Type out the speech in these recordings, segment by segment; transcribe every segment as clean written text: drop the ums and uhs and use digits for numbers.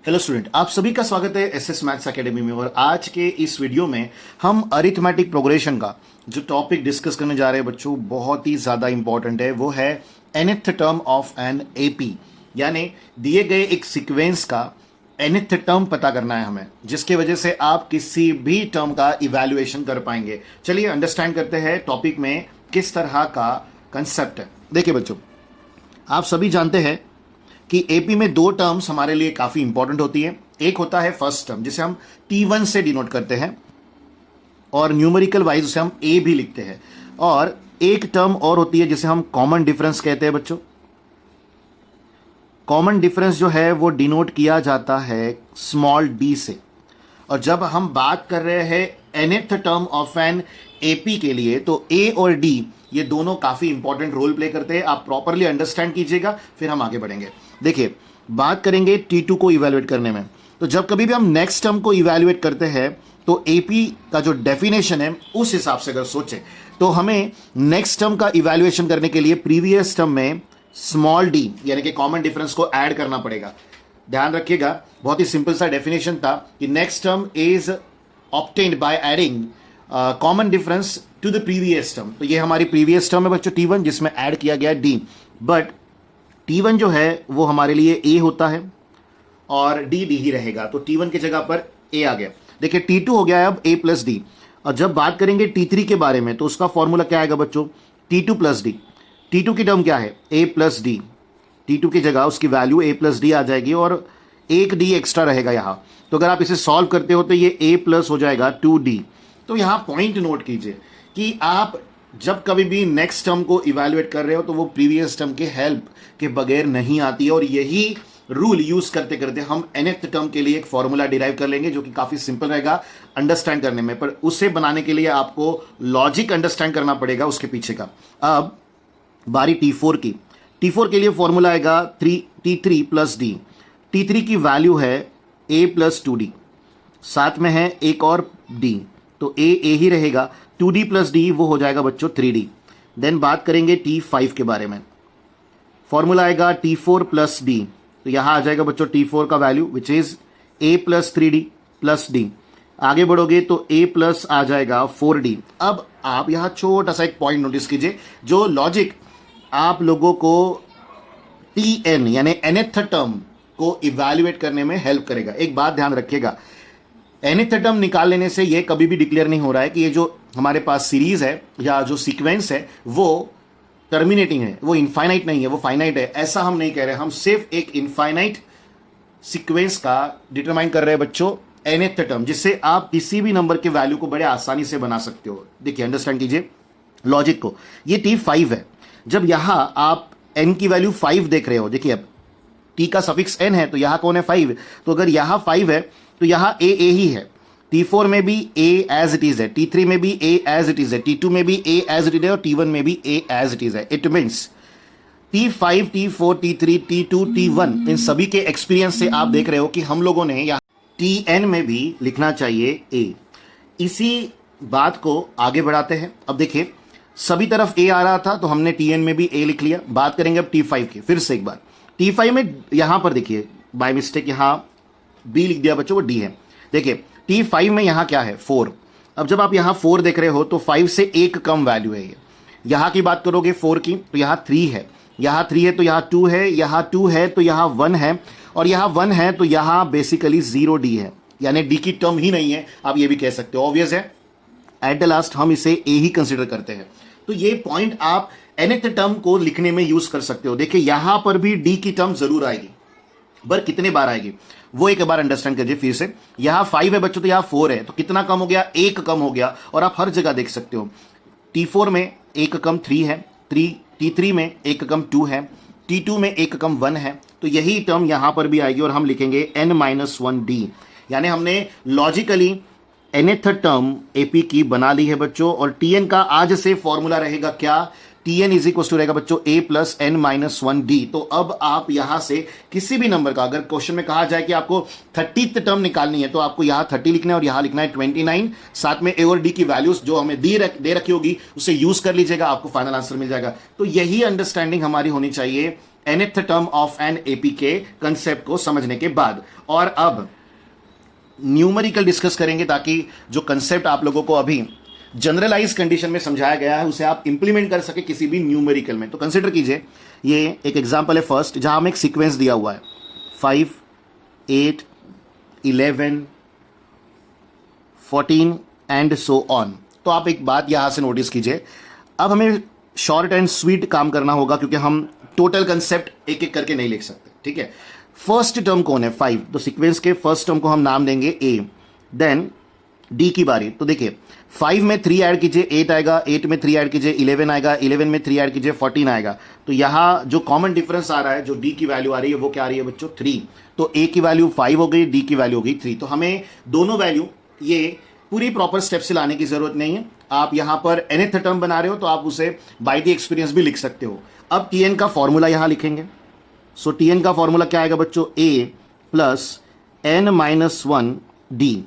Hello student, आप सभी का स्वागत है एसएस मैथ्स एकेडमी में। और आज के इस वीडियो में हम अरिथमेटिक प्रोग्रेशन का जो टॉपिक डिस्कस करने जा रहे हैं बच्चों, बहुत ही ज़्यादा इंपॉर्टेंट है। वो है nth term of an AP, यानी दिए गए एक सीक्वेंस का nth टर्म पता करना है हमें, जिसकी वजह से आप किसी भी टर्म का इवैल्यूएशन कर पाएंगे। चलिए अंडरस्टैंड करते हैं टॉपिक में किस तरह का कंसेप्ट है। देखिए बच्चों, आप सभी जानते हैं कि एपी में दो टर्म्स हमारे लिए काफी इंपॉर्टेंट होती है। एक होता है फर्स्ट टर्म, जिसे हम T1 से डिनोट करते हैं और न्यूमेरिकल वाइज उसे हम ए भी लिखते हैं। और एक टर्म और होती है जिसे हम कॉमन डिफरेंस कहते हैं बच्चों। कॉमन डिफरेंस जो है वो डिनोट किया जाता है स्मॉल डी से। और जब हम बात कर रहे हैं nth term of an AP के लिए, तो ए और डी ये दोनों काफी इंपॉर्टेंट रोल प्ले करते हैं। आप प्रॉपरली अंडरस्टैंड कीजिएगा, फिर हम आगे बढ़ेंगे। देखिए, बात करेंगे T2 को इवैल्यूएट करने में। तो जब कभी भी हम नेक्स्ट टर्म को इवैल्यूएट करते हैं तो एपी का जो डेफिनेशन है उस हिसाब से अगर सोचें तो हमें नेक्स्ट टर्म का इवैल्यूएशन करने के लिए प्रीवियस टर्म में स्मॉल डी यानी कि कॉमन डिफरेंस को ऐड करना पड़ेगा। ध्यान रखिएगा, बहुत ही सिंपल सा डेफिनेशन था कि next term is obtained by adding common difference to the previous term. तो ये हमारी प्रीवियस टर्म है बच्चों T1, जिसमें ऐड किया गया डी। बट T1 जो है वो हमारे लिए ए होता है और डी ही रहेगा। तो T1 की जगह पर ए आ गया। देखिए, T2 हो गया है अब a प्लस डी। और जब बात करेंगे T3 के बारे में तो उसका फॉर्मूला क्या आएगा बच्चों? T2 plus D. T2 की टर्म क्या है? a plus D. T2 की जगह उसकी वैल्यू a प्लस डी आ जाएगी और एक डी एक्स्ट्रा रहेगा यहाँ। तो अगर आप इसे सॉल्व करते हो तो ये a प्लस हो जाएगा 2d। तो यहाँ पॉइंट नोट कीजिए कि आप जब कभी भी नेक्स्ट टर्म को इवैल्यूएट कर रहे हो तो वो प्रीवियस टर्म के हेल्प के बगैर नहीं आती है। और यही रूल यूज करते करते हम nth टर्म के लिए एक फॉर्मूला डिराइव कर लेंगे, जो कि काफी सिंपल रहेगा अंडरस्टैंड करने में। पर उसे बनाने के लिए आपको लॉजिक अंडरस्टैंड करना पड़ेगा उसके पीछे का। अब बारी T4 की। T4 के लिए फॉर्मूला आएगा T3 प्लस डी। T3 की वैल्यू है a प्लस 2d, साथ में है एक और d, तो a ही रहेगा। 2d प्लस डी वो हो जाएगा बच्चों 3d। देन बात करेंगे T5 के बारे में। फॉर्मूला आएगा T4 प्लस डी। तो यहां आ जाएगा बच्चों T4 का value which is a plus 3d plus D. आगे बढ़ोगे तो a प्लस आ जाएगा 4d। अब आप यहां छोटा सा एक पॉइंट नोटिस कीजिए, जो लॉजिक आप लोगों को Tn यानी nth टर्म को इवैल्यूएट करने में हेल्प करेगा। एक बात ध्यान रखिएगा, nth टर्म निकाल लेने से ये कभी भी डिक्लेयर नहीं हो रहा है कि ये जो हमारे पास सीरीज है या जो सीक्वेंस है वो टर्मिनेटिंग है, वो इनफाइनाइट नहीं है, वो फाइनाइट है। ऐसा हम नहीं कह रहे, हम सिर्फ एक इनफाइनाइट सीक्वेंस का डिटरमाइन कर रहे हैं बच्चों nth टर्म, जिससे आप किसी भी नंबर के वैल्यू को बड़े आसानी से बना सकते हो। देखिए, अंडरस्टैंड कीजिए लॉजिक को। ये T5 है। जब यहां आप n की वैल्यू 5 देख रहे हो, देखिए अब t का सफिक्स n है तो यहां कौन है? 5। तो अगर यहां 5 है तो यहां a ही है। T4 में भी a एज इट इज है, T3 में भी a एज इट इज है, T2 में भी a एज इट इज है और T1 में भी a एज इट इज है। It means T5, T4, T3, T2, T1 इन सभी के एक्सपीरियंस से आप देख रहे हो कि हम लोगों ने यहां Tn में भी लिखना चाहिए a। इसी बात को आगे बढ़ाते हैं। अब देखिए, सभी तरफ a आ रहा था तो हमने Tn में भी a लिख लिया। बात करेंगे अब T5 की। फिर से एक बार T5 में यहां पर देखिए बाय मिस्टेक यहां b लिख दिया बच्चों, वो d है। देखिए T5 में यहां क्या है? 4। अब जब आप यहां 4 देख रहे हो तो 5 से एक कम वैल्यू है ये। यहां की बात करोगे 4 की तो यहां 3 है, यहां 3 है तो यहां 2 है, यहां 2 है तो यहां 1 है, और यहां 1 है तो यहां बेसिकली 0d है, यानी d की टर्म ही नहीं है। आप ये भी कह सकते हो, ऑब्वियस है। एट द लास्ट हम इसे a ही कंसिडर करते हैं। तो ये पॉइंट आप nth टर्म को लिखने में यूज कर सकते हो। देखिए, यहां पर भी d की टर्म जरूर आएगी, पर कितने बार आएगी वो एक बार अंडरस्टैंड कीजिए फिर से। यहां 5 है बच्चों तो यहां 4 है, तो कितना कम हो गया? 1 कम हो गया। और आप हर जगह देख सकते हो T4 में 1 कम 3 है, T3 में 1 कम 2 है, T2 में 1 कम 1 है। तो यही टर्म यहां पर भी आएगी और हम लिखेंगे n-1d। यानी हमने लॉजिकली nth टर्म AP की बना ली है बच्चों। और Tn का आज से फॉर्मूला रहेगा क्या? Tn इज इक्वल टू रहेगा बच्चों a प्लस n-1d। तो अब आप यहां से किसी भी नंबर का, अगर क्वेश्चन में कहा जाए कि आपको 30th टर्म निकालनी है तो आपको यहां 30 लिखना है और यहां लिखना है 29। साथ में a और d की वैल्यूज जो हमें दे रखी होगी उसे यूज कर लीजिएगा, आपको फाइनल आंसर मिल जाएगा। तो यही अंडरस्टैंडिंग हमारी होनी चाहिए nth term of an AP के कंसेप्ट को समझने के बाद। और अब न्यूमेरिकल डिस्कस करेंगे ताकि जो कंसेप्ट आप लोगों को अभी जनरलाइज कंडीशन में समझाया गया है उसे आप इंप्लीमेंट कर सके किसी भी न्यूमेरिकल में। तो कंसिडर कीजिए, ये एक एग्जांपल है फर्स्ट, जहां हमें एक सीक्वेंस दिया हुआ है 5, 8, 11, 14 एंड सो ऑन। तो आप एक बात यहां से नोटिस कीजिए, अब हमें शॉर्ट एंड स्वीट काम करना होगा क्योंकि हम टोटल कंसेप्ट एक एक करके नहीं लिख सकते, ठीक है। फर्स्ट टर्म कौन है? 5। तो सीक्वेंस के फर्स्ट टर्म को हम नाम देंगे ए। देन डी की बारी। तो देखिए 5 में 3 ऐड कीजिए 8 आएगा, 8 में 3 ऐड कीजिए 11 आएगा, 11 में 3 ऐड कीजिए 14 आएगा। तो यहां जो कॉमन डिफरेंस आ रहा है, जो डी की वैल्यू आ रही है वो क्या आ रही है बच्चों? 3। तो ए की वैल्यू 5 हो गई, डी की वैल्यू हो गई 3। तो हमें दोनों वैल्यू ये पूरी प्रॉपर स्टेप से लाने की जरूरत नहीं है। आप यहां पर nth टर्म बना रहे हो तो आप उसे बाय द एक्सपीरियंस भी लिख सकते हो। अब टीएन का फॉर्मूला यहां लिखेंगे। सो टीएन का फॉर्मूला क्या आएगा बच्चों? ए प्लस n माइनस 1 डी।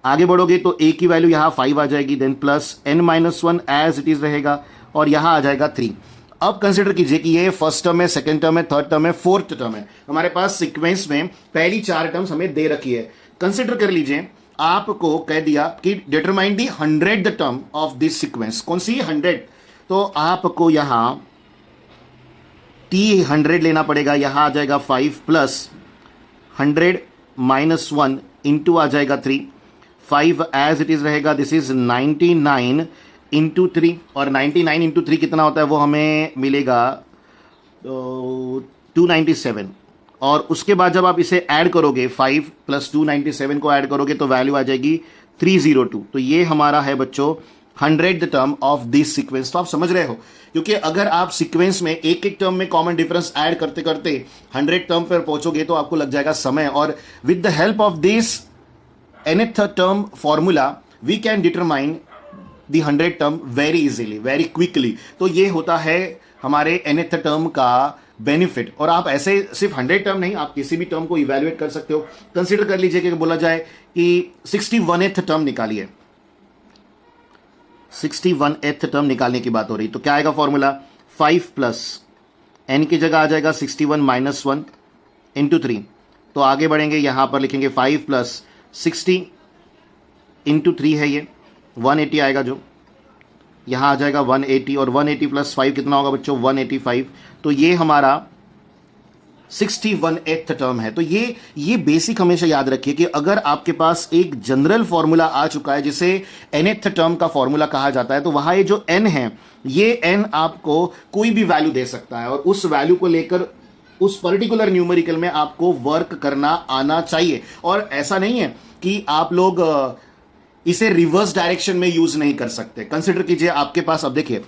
आगे बढ़ोगे तो a की वैल्यू यहां 5 आ जाएगी, then plus n minus 1 as it is रहेगा और यहां आ जाएगा 3। अब कंसिडर कीजिए कि ये फर्स्ट टर्म है, सेकंड टर्म है, थर्ड टर्म है, फोर्थ टर्म है। हमारे पास सीक्वेंस में पहली 4 टर्म्स हमें दे रखी है। कंसिडर कर लीजिए, आपको कह दिया कि determine the 100th term of this sequence. कौन सी? 100। तो आपको यहां t100 लेना पड़ेगा। यहां आ जाएगा 5 प्लस 100 माइनस 1 इंटू आ जाएगा 3। 5 एज इट इज रहेगा, दिस इज 99 इंटू 3। और 99 इंटू 3 कितना होता है वो हमें मिलेगा 297। और उसके बाद जब आप इसे ऐड करोगे 5 प्लस 297 को ऐड करोगे तो वैल्यू आ जाएगी 302। तो ये हमारा है बच्चों 100th term of this sequence. तो आप समझ रहे हो, क्योंकि अगर आप सीक्वेंस में एक एक टर्म में कॉमन डिफरेंस ऐड करते करते 100 टर्म पर पहुंचोगे तो आपको लग जाएगा समय। और with the help of this nth term formula we can determine the 100 term very easily, very quickly. तो ये होता है हमारे nth टर्म का बेनिफिट। और आप ऐसे सिर्फ 100 टर्म नहीं, आप किसी भी टर्म को इवैल्यूएट कर सकते हो। कंसीडर कर लीजिए कि बोला जाए कि 61th टर्म निकालिए, 61th टर्म निकालने की बात हो रही। तो क्या आएगा फॉर्मूला? 5 प्लस n की जगह आ जाएगा 61 माइनस 1 इंटू 3। तो आगे बढ़ेंगे, यहां पर लिखेंगे 5 प्लस 60 इंटू 3 है ये 180 आएगा, जो यहां आ जाएगा 180। और 180 प्लस 5 कितना होगा बच्चों? 185। तो ये हमारा 61th टर्म है। तो ये बेसिक हमेशा याद रखिए कि अगर आपके पास एक जनरल फॉर्मूला आ चुका है जिसे nth टर्म का फॉर्मूला कहा जाता है, तो वहां ये जो n है, ये n आपको कोई भी वैल्यू दे सकता है और उस वैल्यू को लेकर उस पर्टिकुलर न्यूमेरिकल में आपको वर्क करना आना चाहिए। और ऐसा नहीं है कि आप लोग इसे रिवर्स डायरेक्शन में यूज नहीं कर सकते। कंसिडर कीजिए आपके पास, अब देखिए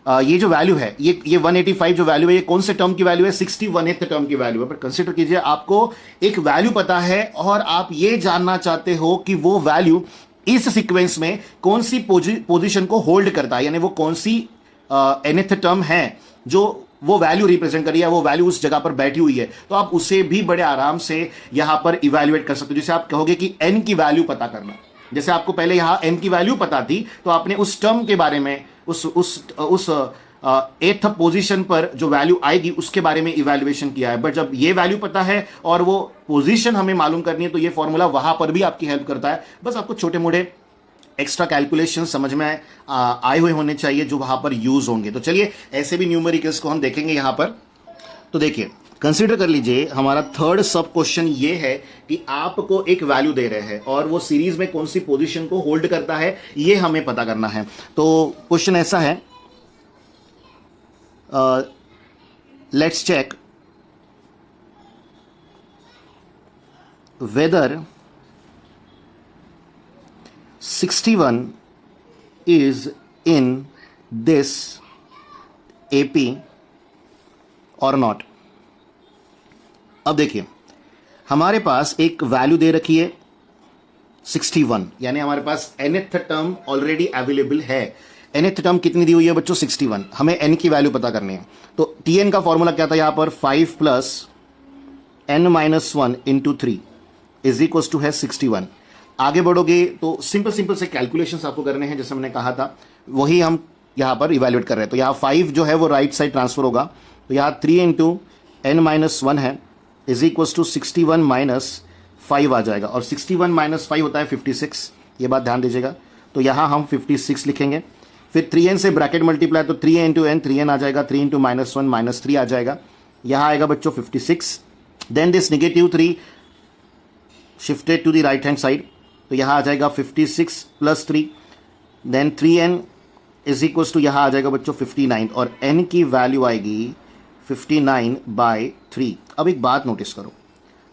ये जो वैल्यू है, ये 185 जो वैल्यू है, ये कौन से टर्म की वैल्यू है? 61th टर्म की वैल्यू है। पर कंसिडर कीजिए आपको एक वैल्यू पता है और आप ये जानना चाहते हो कि वो वैल्यू इस सीक्वेंस में कौन सी पोजीशन को होल्ड करता है, यानी वो कौन सी nth टर्म है जो वो वैल्यू रिप्रेजेंट कर रही है, वो वैल्यू उस जगह पर बैठी हुई है। तो आप उसे भी बड़े आराम से यहां पर इवैल्यूएट कर सकते हो। जैसे आप कहोगे कि n की वैल्यू पता करना, जैसे आपको पहले यहां n की वैल्यू पता थी तो आपने उस टर्म के बारे में उस 8th पोजीशन पर जो वैल्यू आएगी उसके बारे में इवैल्यूएशन किया है। बट जब ये वैल्यू पता है और वो पोजीशन हमें मालूम करनी है तो ये फॉर्मूला वहां पर भी आपकी हेल्प करता है। बस आपको छोटे मोटे एक्स्ट्रा कैलकुलेशन समझ में आए हुए होने चाहिए जो वहां पर यूज होंगे। तो चलिए ऐसे भी न्यूमेरिकल्स को हम देखेंगे यहां पर। तो देखिए कंसीडर कर लीजिए, हमारा थर्ड सब क्वेश्चन ये है कि आपको एक वैल्यू दे रहे हैं और वो सीरीज में कौन सी पोजीशन को होल्ड करता है ये हमें पता करना है। तो क्वेश्चन ऐसा है, let's check whether 61 is in this AP or not। अब देखिए हमारे पास एक वैल्यू दे रखी है 61, यानी हमारे पास nth टर्म ऑलरेडी अवेलेबल है। nth टर्म कितनी दी हुई है बच्चों? 61। हमें n की वैल्यू पता करनी है। तो tn का फॉर्मूला क्या था यहां पर? 5 plus n minus 1 into 3 is equal to है 61। आगे बढ़ोगे तो सिंपल से कैलकुलेशंस आपको करने हैं, जैसे मैंने कहा था वही हम यहां पर इवैल्यूएट कर रहे हैं। तो यहां 5 जो है वो राइट साइड ट्रांसफर होगा, तो यहां 3 इंटू n माइनस 1 है इज इक्वल टू 61 माइनस 5 आ जाएगा, और 61 माइनस 5 होता है 56, ये बात ध्यान दीजिएगा। तो यहाँ हम 56 लिखेंगे, फिर 3n से ब्रैकेट मल्टीप्लाई, तो 3 इंटू एन 3n आ जाएगा, 3 इंटू माइनस 1 माइनस 3 आ जाएगा, यहाँ आएगा बच्चों 56। Then this negative 3 shifted to the right hand side, तो यहाँ आ जाएगा 56 plus 3, then 3n is equal to यहाँ आ जाएगा बच्चों 59, और n की वैल्यू आएगी 59/3। अब एक बात नोटिस करो,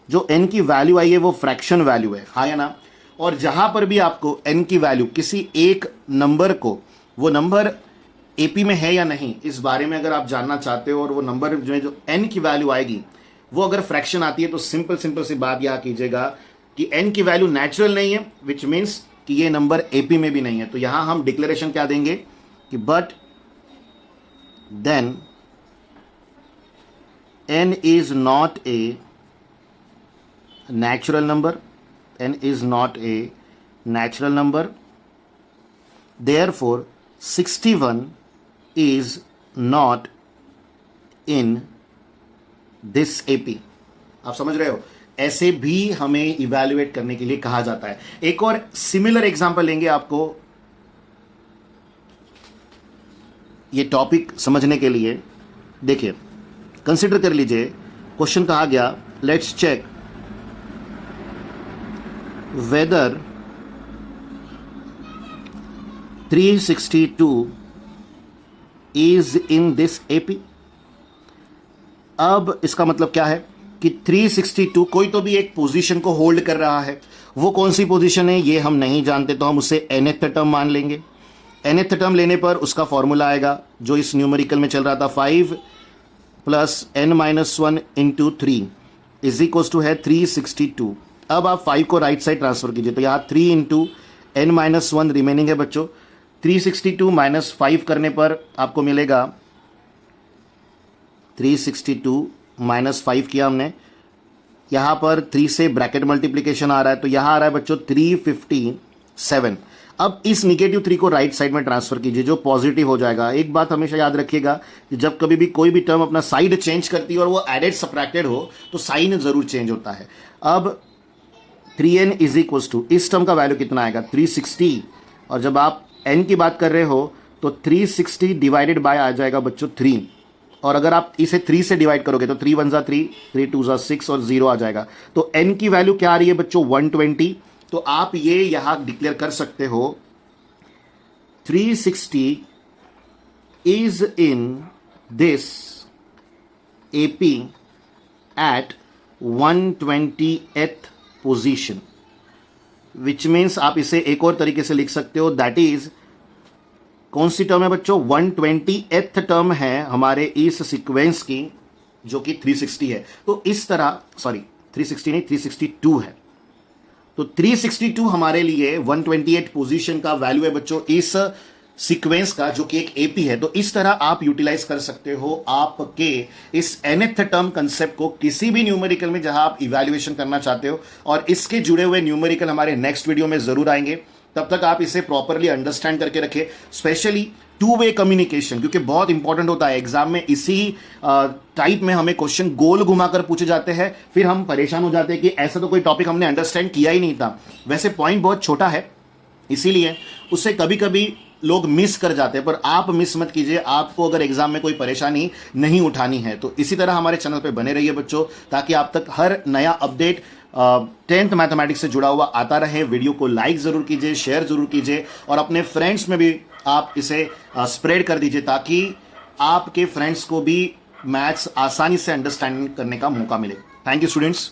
जो n की वैल्यू आई है वो फ्रैक्शन वैल्यू है, हाँ या ना। और जहां पर भी आपको n की वैल्यू किसी एक नंबर को, वो नंबर एपी में है या नहीं इस बारे में अगर आप जानना चाहते हो, और वो नंबर जो n की वैल्यू आएगी वो अगर फ्रैक्शन आती है, तो सिंपल सी बात यहां कीजिएगा कि n की वैल्यू नेचुरल नहीं है, विच मीन्स कि ये नंबर एपी में भी नहीं है। तो यहां हम डिक्लेरेशन क्या देंगे कि but then n is not a natural number, n is not a natural number, therefore 61 is not in this AP। आप समझ रहे हो, ऐसे भी हमें इवैल्यूएट करने के लिए कहा जाता है। एक और सिमिलर एग्जांपल लेंगे आपको ये टॉपिक समझने के लिए। देखिए, कंसिडर कर लीजिए, क्वेश्चन कहा गया let's check whether 362 is in this AP. अब इसका मतलब क्या है कि 362 कोई तो भी एक पोजीशन को होल्ड कर रहा है, वो कौन सी पोजीशन है ये हम नहीं जानते, तो हम उसे nth टर्म मान लेंगे। nth टर्म लेने पर उसका फॉर्मूला आएगा जो इस न्यूमेरिकल में चल रहा था, 5 plus n minus 1 into 3 is equal to है 362। अब आप 5 को राइट साइड ट्रांसफर कीजिए, तो यहाँ 3 इंटू n माइनस 1 रिमेनिंग है बच्चों। 362 माइनस 5 करने पर आपको मिलेगा 362 माइनस 5 किया हमने, यहाँ पर 3 से ब्रैकेट मल्टीप्लिकेशन आ रहा है, तो यहाँ आ रहा है बच्चों 357। अब इस निगेटिव 3 को राइट साइड में ट्रांसफर कीजिए जो पॉजिटिव हो जाएगा। एक बात हमेशा याद रखिएगा कि जब कभी भी कोई भी टर्म अपना साइड चेंज करती है और वो एडेड सब्ट्रैक्टेड हो तो साइन जरूर चेंज होता है। अब 3n इज इक्वल टू, इस टर्म का वैल्यू कितना आएगा 360, और जब आप n की बात कर रहे हो तो 360 डिवाइडेड बाय आ जाएगा बच्चों 3, और अगर आप इसे 3 से डिवाइड करोगे तो 3 1 जा 3, 3 2 जा 6 और 0 आ जाएगा। तो n की वैल्यू क्या आ रही है बच्चों 120। तो आप ये यहां डिक्लेयर कर सकते हो 360 is in this AP at 120th position, which means आप इसे एक और तरीके से लिख सकते हो, दैट इज कौन सी टर्म है बच्चों 120th टर्म है हमारे इस सीक्वेंस की जो कि 360 है। तो इस तरह, सॉरी 360 नहीं 362 है, तो 362 हमारे लिए 128 पोजीशन का वैल्यू है बच्चों इस सीक्वेंस का जो कि एक एपी है। तो इस तरह आप यूटिलाइज कर सकते हो आपके इस nth टर्म कंसेप्ट को किसी भी न्यूमेरिकल में जहां आप इवैल्यूएशन करना चाहते हो, और इसके जुड़े हुए न्यूमेरिकल हमारे नेक्स्ट वीडियो में जरूर आएंगे। तब तक आप इसे प्रॉपरली अंडरस्टैंड करके रखें, स्पेशली टू वे कम्युनिकेशन, क्योंकि बहुत इंपॉर्टेंट होता है। एग्जाम में इसी टाइप में हमें क्वेश्चन गोल घुमाकर पूछे जाते हैं, फिर हम परेशान हो जाते हैं कि ऐसा तो कोई टॉपिक हमने अंडरस्टैंड किया ही नहीं था। वैसे पॉइंट बहुत छोटा है, इसीलिए उससे कभी कभी लोग मिस कर जाते हैं, पर आप मिस मत कीजिए। आपको अगर एग्जाम में कोई परेशानी नहीं उठानी है तो इसी तरह हमारे चैनल पे बने रहिए बच्चों, ताकि आप तक हर नया अपडेट 10th मैथमेटिक्स से जुड़ा हुआ आता रहे। वीडियो को लाइक जरूर कीजिए, शेयर जरूर कीजिए, और अपने फ्रेंड्स में भी आप इसे स्प्रेड कर दीजिए ताकि आपके फ्रेंड्स को भी मैथ्स आसानी से अंडरस्टैंड करने का मौका मिले। Thank you students.